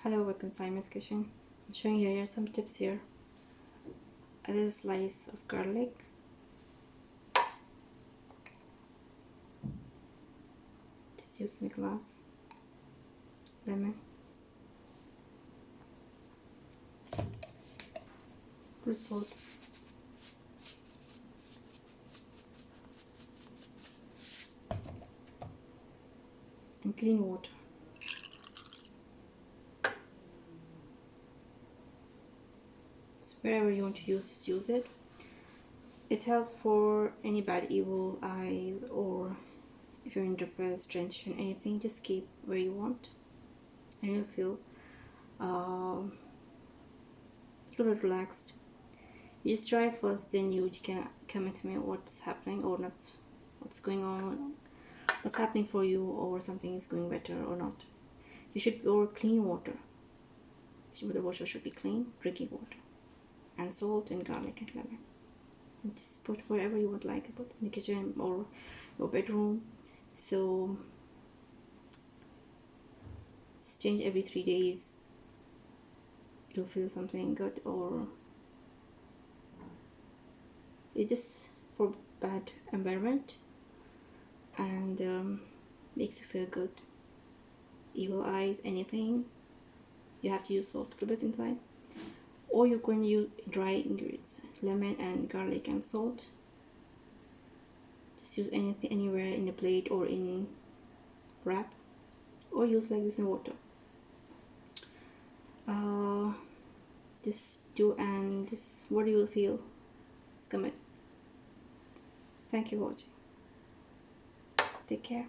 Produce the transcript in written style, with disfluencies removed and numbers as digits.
Hello, welcome to Saima's kitchen. I'm showing you here some tips here. This is a slice of garlic, just using the glass, lemon, with salt, and clean water. So wherever you want to use, just use it. It helps for any bad evil eyes, or if you're in depressed, tension, anything, just keep where you want and you'll feel a little bit relaxed. You just try first, then you can comment to me what's happening or not, what's going on, what's happening for you, or something is going better or not. You should pour clean water. The water should be clean, drinking water, and salt and garlic and lemon. And just put wherever you would like to put, in the kitchen or your bedroom. So it's change every 3 days. You'll feel something good, or it's just for bad environment, and makes you feel good. Evil eyes, anything, you have to use salt a little bit inside, or you can use dry ingredients, lemon and garlic and salt. Just use anything, anywhere in a plate or in wrap, or use like this in water. Just do, and just what you will feel, just comment. Thank you for watching. Take care.